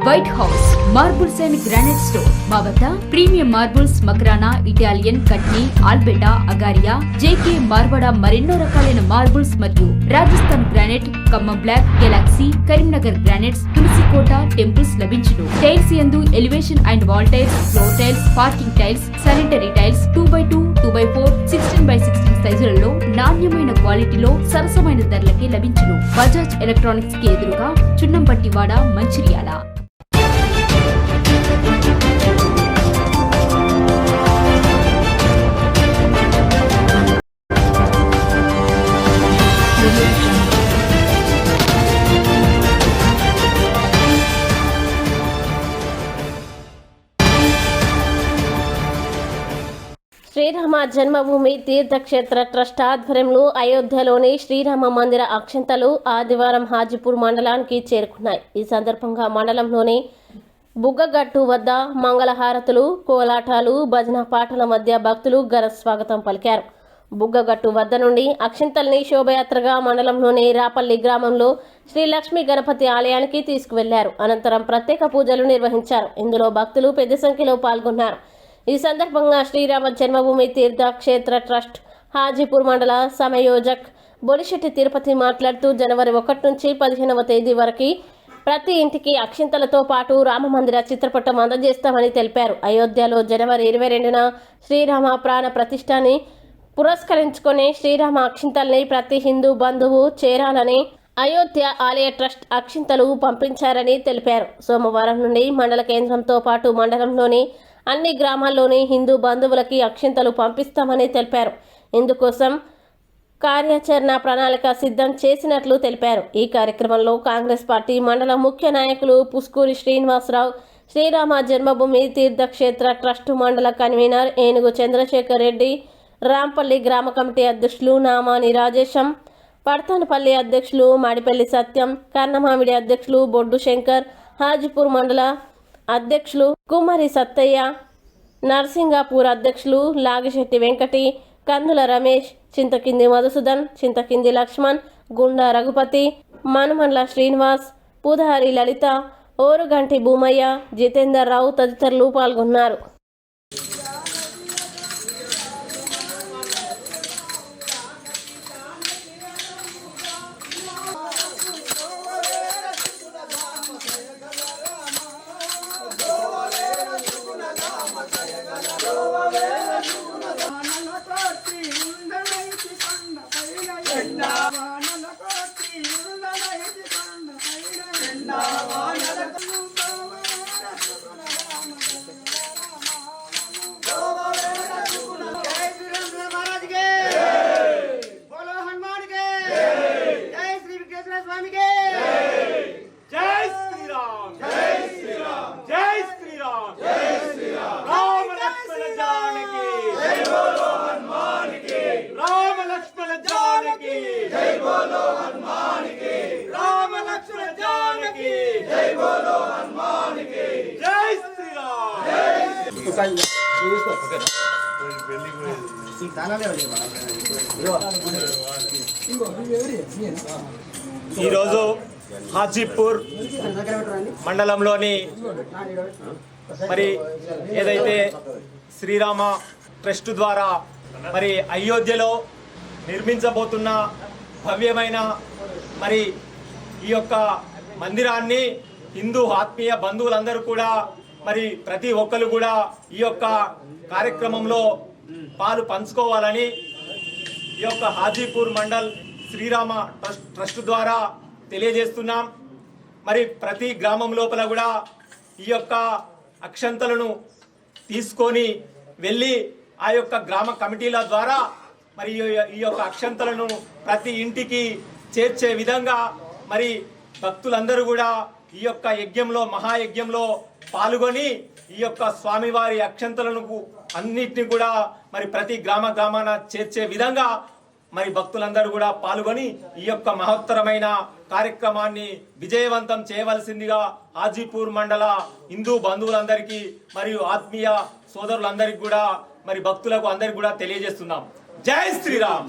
White House marbles and granite store మా వద్ద premium marbles, Makrana, Italian, Katni, ఆల్బెటా, అగారియా, జేకే, మార్వాడా మరెన్నో రకాలైన మార్బుల్స్ మరియు Rajasthan granite, Khammam black, galaxy, Karimnagar granites, తులసికోట టెంపుల్స్ లభించును. టైల్స్ యందు elevation and wall tiles, floor tiles, parking tiles, sanitary tiles 2x2, 2x4, 16x16 సైజులలో నాణ్యమైన క్వాలిటీలో సరసమైన ధరలకి లభించును. బజాజ్ ఎలక్ట్రానిక్స్ కి ఎదురుగా చున్నంపట్టివాడ, మంచిర్యాల. శ్రీరామ జన్మభూమి తీర్థక్షేత్ర ట్రస్ట్ ఆధ్వర్యంలో అయోధ్యలోని శ్రీరామ మందిర అక్షంతలు ఆదివారం హాజీపూర్ మండలానికి చేరుకున్నాయి. ఈ సందర్భంగా మండలంలోని బుగ్గగట్టు వద్ద మంగళహారతులు, కోలాటాలు, భజన పాటల మధ్య భక్తులు ఘన స్వాగతం పలికారు. బుగ్గగట్టు వద్ద నుండి అక్షంతల్ని శోభయాత్రగా మండలంలోని రాపల్లి గ్రామంలో శ్రీ లక్ష్మీ గణపతి ఆలయానికి తీసుకువెళ్లారు. అనంతరం ప్రత్యేక పూజలు నిర్వహించారు. ఇందులో భక్తులు పెద్ద సంఖ్యలో పాల్గొన్నారు. ఈ సందర్భంగా శ్రీరామ జన్మభూమి తీర్థక్షేత్ర ట్రస్ట్ హాజీపూర్ మండల సమయోజక్ బొలిశెట్టి తిరుపతి మాట్లాడుతూ జనవరి 1 నుంచి 15వ తేదీ వరకు ప్రతి ఇంటికి అక్షింతలతో పాటు రామమందిర చిత్రపటం అందజేస్తామని తెలిపారు. అయోధ్యలో జనవరి 22న శ్రీరామ ప్రాణ ప్రతిష్ఠని పురస్కరించుకొని శ్రీరామ అక్షింతల్ని ప్రతి హిందూ బంధువు చేరాలని అయోధ్య ఆలయ ట్రస్ట్ అక్షింతలు పంపించారని తెలిపారు. సోమవారం నుండి మండల కేంద్రంతో పాటు మండలంలోని అన్ని గ్రామాల్లోని హిందూ బంధువులకి అక్షింతలు పంపిస్తామని తెలిపారు. ఇందుకోసం కార్యాచరణ ప్రణాళిక సిద్ధం చేసినట్లు తెలిపారు. ఈ కార్యక్రమంలో కాంగ్రెస్ పార్టీ మండల ముఖ్య నాయకులు పుస్కూరి శ్రీనివాసరావు, శ్రీరామ జన్మభూమి తీర్థక్షేత్ర ట్రస్ట్ మండల కన్వీనర్ ఏనుగు చంద్రశేఖర్ రెడ్డి, రాంపల్లి గ్రామ కమిటీ అధ్యక్షులు నామాని రాజేశం, పడతానపల్లి అధ్యక్షులు మాడిపల్లి సత్యం, కర్ణమామిడి అధ్యక్షులు బొడ్డు శంకర్, హాజీపూర్ మండల అధ్యక్షులు కుమారి సత్తయ్య, నర్సింగాపూర్ అధ్యక్షులు లాగిశెట్టి వెంకటి, కందుల రమేష్, చింతకింది మధుసూదన్, చింతకింది లక్ష్మణ్, గుండా రఘుపతి, మనుమండ్ల శ్రీనివాస్, పూదహారి లలిత, ఓరుగంటి భూమయ్య, జితేందర్ రావు తదితరులు పాల్గొన్నారు. ఈరోజు హాజీపూర్ మండలంలోని మరి ఏదైతే శ్రీరామ ట్రస్ట్ ద్వారా మరి అయోధ్యలో నిర్మించబోతున్న భవ్యమైన మరి ఈ యొక్క మందిరాన్ని హిందూ ఆత్మీయ బంధువులందరూ కూడా మరి ప్రతి ఒక్కరు కూడా ఈ యొక్క కార్యక్రమంలో పాలు పంచుకోవాలని ఈ యొక్క హాజీపూర్ మండల్ శ్రీరామ ట్రస్ట్ ద్వారా తెలియజేస్తున్నాం. మరి ప్రతి గ్రామం లోపల కూడా ఈ యొక్క అక్షంతలను తీసుకొని వెళ్ళి ఆ యొక్క గ్రామ కమిటీల ద్వారా మరి ఈ యొక్క అక్షంతలను ప్రతి ఇంటికి చేర్చే విధంగా మరి భక్తులందరూ కూడా ఈ యొక్క యజ్ఞంలో మహాయజ్ఞంలో పాల్గొని ఈ యొక్క స్వామివారి అక్షంతలను అన్నిటిని కూడా మరి ప్రతి గ్రామాన చేర్చే విధంగా మరి భక్తులందరూ కూడా పాల్గొని ఈ యొక్క మహత్తరమైన కార్యక్రమాన్ని విజయవంతం చేయవలసిందిగా హాజీపూర్ మండల హిందూ బంధువులందరికీ మరియు ఆత్మీయ సోదరులందరికీ కూడా మరి భక్తులకు అందరికీ కూడా తెలియజేస్తున్నాం. జై శ్రీరామ్.